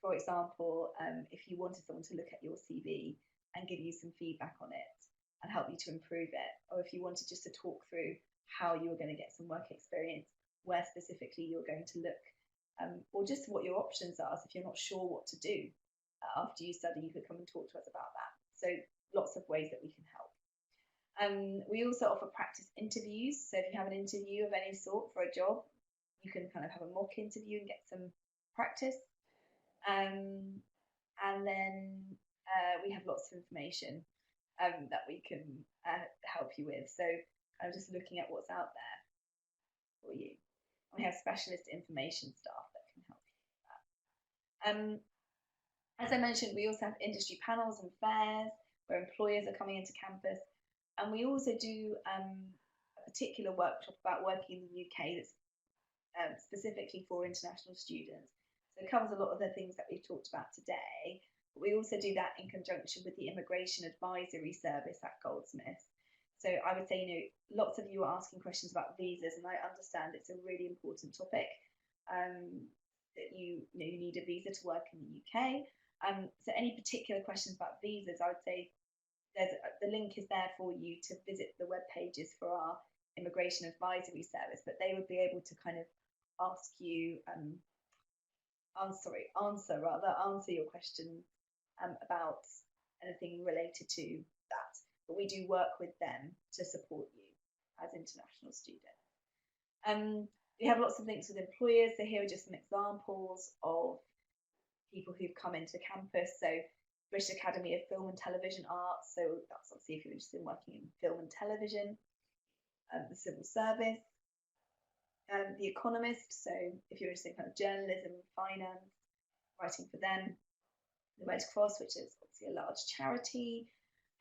for example, if you wanted someone to look at your CV and give you some feedback on it and help you to improve it, or if you wanted just to talk through how you were going to get some work experience, where specifically you're going to look, or just what your options are. So if you're not sure what to do after you study, you could come and talk to us about that. So lots of ways that we can help. We also offer practice interviews. So if you have an interview of any sort for a job, you can kind of have a mock interview and get some practice. And then we have lots of information that we can help you with. So kind of just looking at what's out there for you. We have specialist information staff that can help you with that. As I mentioned, we also have industry panels and fairs where employers are coming into campus. And we also do a particular workshop about working in the UK that's specifically for international students. So it covers a lot of the things that we've talked about today. But we also do that in conjunction with the Immigration Advisory Service at Goldsmiths. So I would say, lots of you are asking questions about visas, and I understand it's a really important topic, that you need a visa to work in the UK. So any particular questions about visas, I would say the link is there for you to visit the web pages for our Immigration Advisory Service, but they would be able to kind of answer your questions about anything related to that. But we do work with them to support you as international students. We have lots of links with employers. So here are just some examples of people who've come into campus. So British Academy of Film and Television Arts. So that's obviously if you're interested in working in film and television. The Civil Service. The Economist. So if you're interested in kind of journalism, finance, writing for them. The Red Cross, which is obviously a large charity.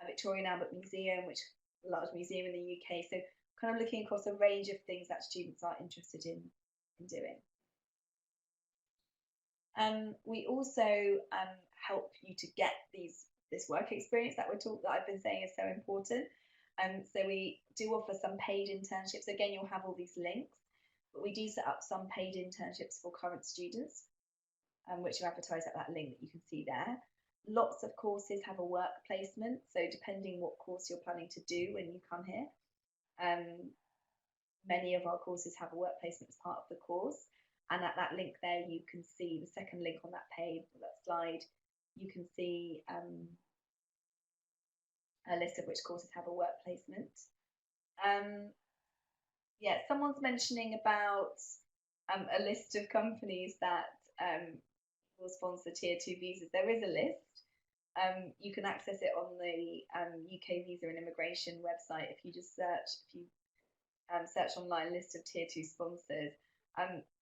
Victoria and Albert Museum, which is a large museum in the UK. So kind of looking across a range of things that students are interested in doing. We also help you to get this work experience that I've been saying is so important. So we do offer some paid internships. Again, you'll have all these links, but we do set up some paid internships for current students, which are advertised at that link that you can see there. Lots of courses have a work placement, so depending what course you're planning to do when you come here, many of our courses have a work placement as part of the course. And at that link there, you can see the second link on that page, that slide, you can see a list of which courses have a work placement. Yeah, someone's mentioning about a list of companies that will sponsor tier 2 visas. There is a list. You can access it on the UK Visa and Immigration website. If you just search online list of tier 2 sponsors,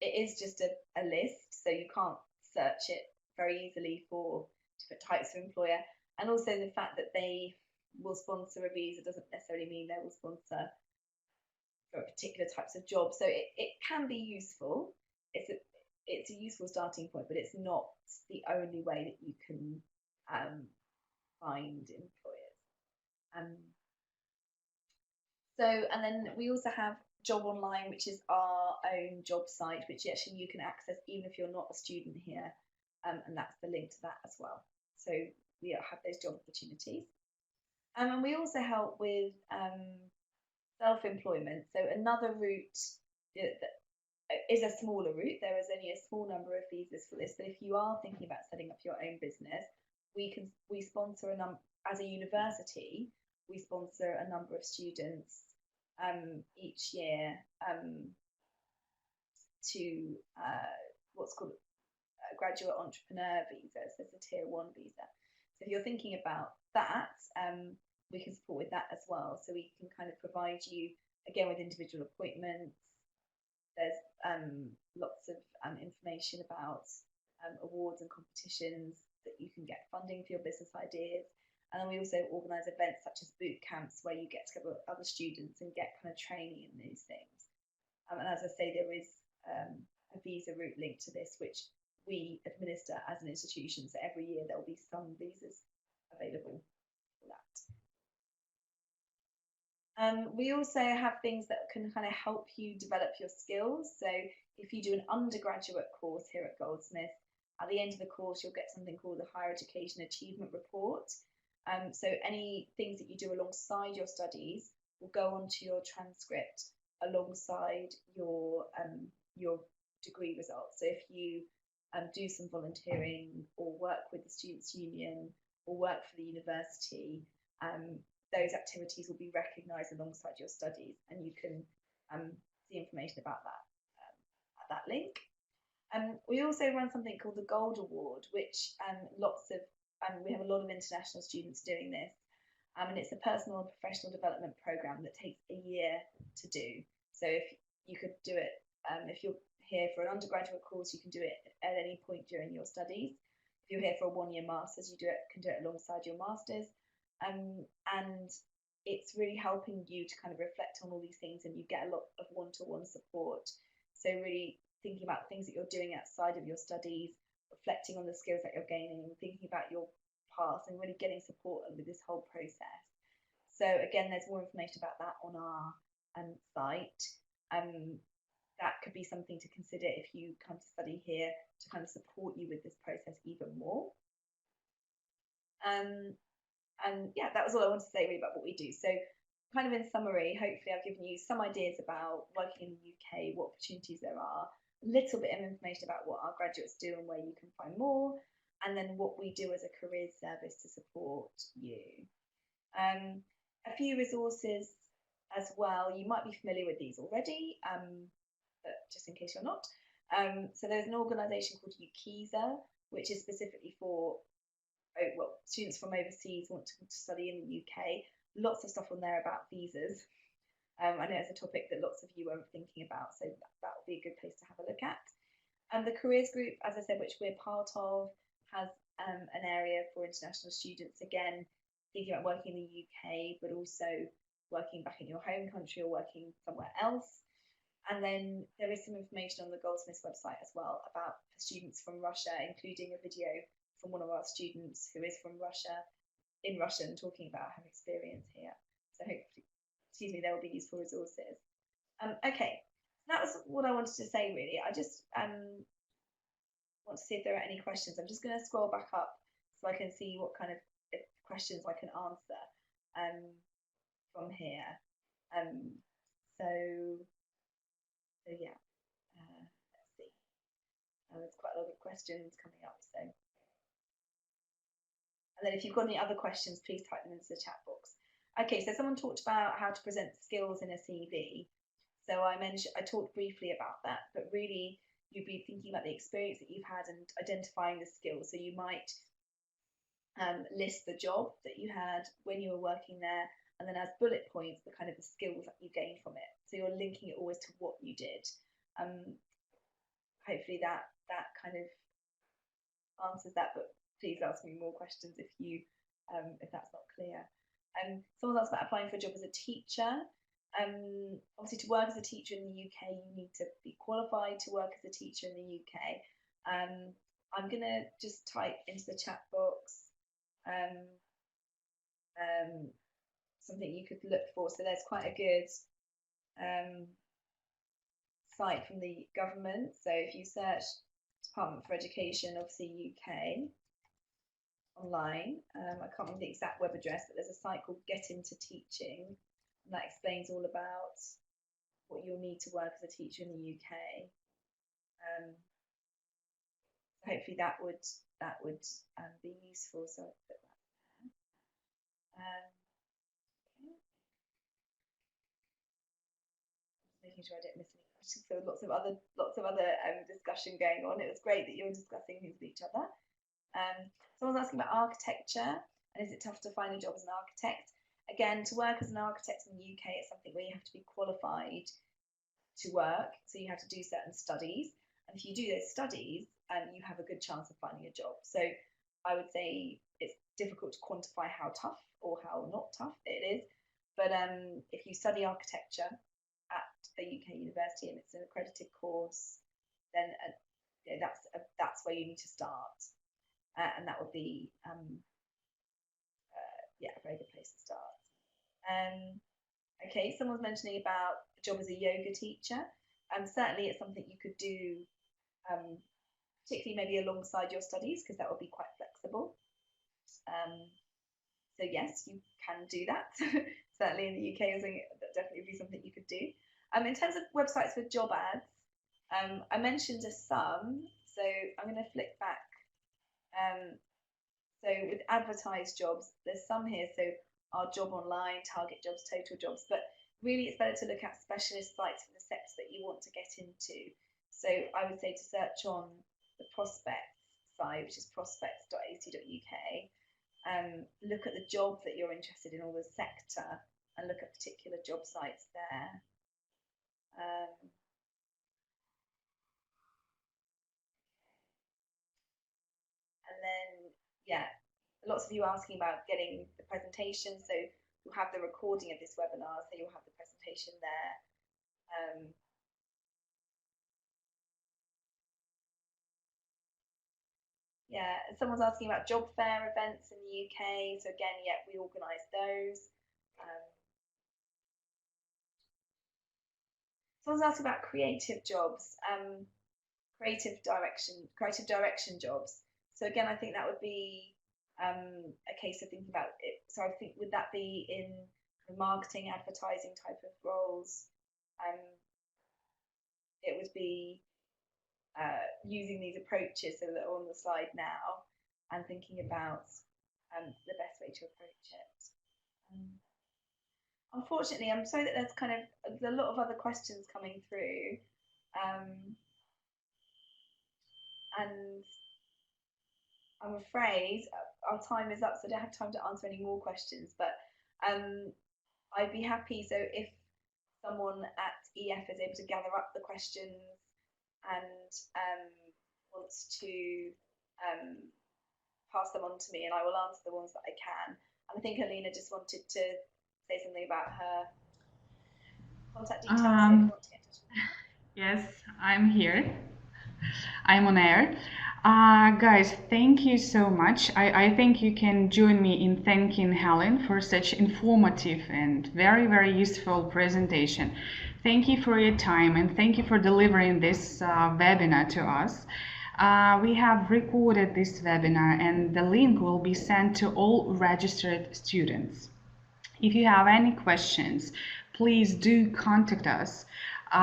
it is just a list, so you can't search it very easily for different types of employer. And also the fact that they will sponsor a visa doesn't necessarily mean they will sponsor for particular types of jobs. So it can be useful. It's a useful starting point, but it's not the only way that you can find employers. And then we also have Job Online, which is our own job site, which actually you can access even if you're not a student here, and that's the link to that as well. So we have those job opportunities. And we also help with self-employment. So another route that is a smaller route. There is only a small number of visas for this, but if you are thinking about setting up your own business, we sponsor as a university, we sponsor a number of students each year to what's called a graduate entrepreneur visa. So it's a tier 1 visa. So if you're thinking about that, we can support with that as well. So we can kind of provide you, again, with individual appointments. There's lots of information about awards and competitions that you can get funding for your business ideas. And then we also organise events such as boot camps where you get together with other students and get kind of training in these things. And as I say, there is a visa route linked to this, which we administer as an institution. So every year there will be some visas available for that. We also have things that can kind of help you develop your skills. So if you do an undergraduate course here at Goldsmiths, at the end of the course, you'll get something called the Higher Education Achievement Report. So any things that you do alongside your studies will go onto your transcript alongside your degree results. So if you do some volunteering or work with the Students' Union or work for the university, those activities will be recognised alongside your studies, and you can see information about that at that link. We also run something called the Gold Award, which we have a lot of international students doing this, and it's a personal and professional development program that takes a year to do. So if you could do it, if you're here for an undergraduate course, you can do it at any point during your studies. If you're here for a 1-year master's, you can do it alongside your master's. And it's really helping you to kind of reflect on all these things, and you get a lot of one-to-one support. So really thinking about things that you're doing outside of your studies, reflecting on the skills that you're gaining, thinking about your past, and really getting support with this whole process. So again, there's more information about that on our site. That could be something to consider if you come to study here, to kind of support you with this process even more. And yeah, that was all I wanted to say really about what we do. So kind of in summary, hopefully I've given you some ideas about working in the UK, what opportunities there are, a little bit of information about what our graduates do and where you can find more, and then what we do as a careers service to support you. A few resources as well. You might be familiar with these already, but just in case you're not. So there's an organisation called UKISA, which is specifically for students from overseas want to study in the UK. Lots of stuff on there about visas. I know it's a topic that lots of you are thinking about, so that would be a good place to have a look at. And the careers group, as I said, which we're part of, has an area for international students, again, thinking about working in the UK, but also working back in your home country or working somewhere else. And then there is some information on the Goldsmiths website as well about students from Russia, including a video from one of our students who is from Russia, in Russian, talking about her experience here. So hopefully, there will be useful resources. Okay, that was what I wanted to say really. I just want to see if there are any questions. I'm just going to scroll back up so I can see what kind of questions I can answer from here. So yeah, let's see. There's quite a lot of questions coming up, so. And then if you've got any other questions, please type them into the chat box. Okay, so someone talked about how to present skills in a CV. So I talked briefly about that, but really you'd be thinking about the experience that you've had and identifying the skills. So you might list the job that you had when you were working there, and then as bullet points, the kind of the skills that you gained from it. So you're linking it always to what you did. Hopefully that kind of answers that, but please ask me more questions if that's not clear. Someone asked about applying for a job as a teacher. Obviously, to work as a teacher in the UK, you need to be qualified to work as a teacher in the UK. I'm going to just type into the chat box something you could look for. So there's quite a good site from the government. So if you search Department for Education, obviously UK, online, I can't remember the exact web address, but there's a site called Get Into Teaching, and that explains all about what you'll need to work as a teacher in the UK. Hopefully that would be useful. So I'll put that there. Okay. Making sure I don't miss any questions. So lots of other discussion going on. It was great that you were discussing things with each other. Someone's asking about architecture, and is it tough to find a job as an architect? Again, to work as an architect in the UK, it's something where you have to be qualified to work, so you have to do certain studies, and if you do those studies, you have a good chance of finding a job. So I would say it's difficult to quantify how tough or how not tough it is, but if you study architecture at a UK university and it's an accredited course, then that's where you need to start. And that would be a very good place to start. Okay, someone's mentioning about a job as a yoga teacher. Certainly it's something you could do, particularly maybe alongside your studies, because that would be quite flexible. So yes, you can do that. Certainly in the UK, that definitely would be something you could do. In terms of websites with job ads, I mentioned some, so I'm going to flick back. So with advertised jobs, there's some here. So our job online, target jobs, total jobs, but really it's better to look at specialist sites for the sector that you want to get into. So I would say to search on the prospects side, which is prospects.ac.uk, look at the job that you're interested in or the sector and look at particular job sites there. And then, yeah, lots of you asking about getting the presentation. So you'll have the recording of this webinar, so you'll have the presentation there. Yeah, and someone's asking about job fair events in the UK. So again, yeah, we organise those. Someone's asking about creative jobs, creative direction jobs. So again, I think that would be a case of thinking about it. So I think, would that be in marketing, advertising type of roles? It would be using these approaches that are on the slide now and thinking about the best way to approach it. Unfortunately, I'm sorry that there's a lot of other questions coming through, and I'm afraid our time is up, so I don't have time to answer any more questions, but I'd be happy, so if someone at EF is able to gather up the questions and wants to pass them on to me, and I will answer the ones that I can. And I think Alina just wanted to say something about her contact details. So if you want to get in touch with her. Yes, I'm here. I'm on air. Guys, thank you so much. I think you can join me in thanking Helen for such informative and very, very useful presentation. Thank you for your time and thank you for delivering this webinar to us. We have recorded this webinar and the link will be sent to all registered students. If you have any questions, please do contact us. We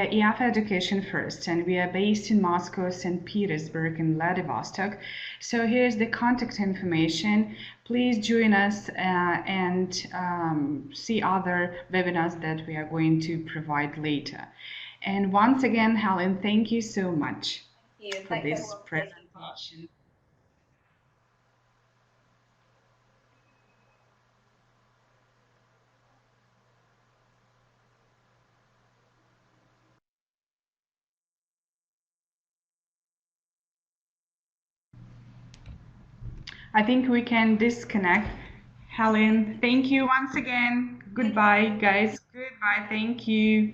are EF Education First, and we are based in Moscow, St. Petersburg, and Vladivostok. So here's the contact information. Please join us and see other webinars that we are going to provide later. And once again, Helen, thank you so much Thank you. for Thanks this everyone for taking part. presentation. I think we can disconnect. Helen, thank you once again. Goodbye, guys. Goodbye. Thank you.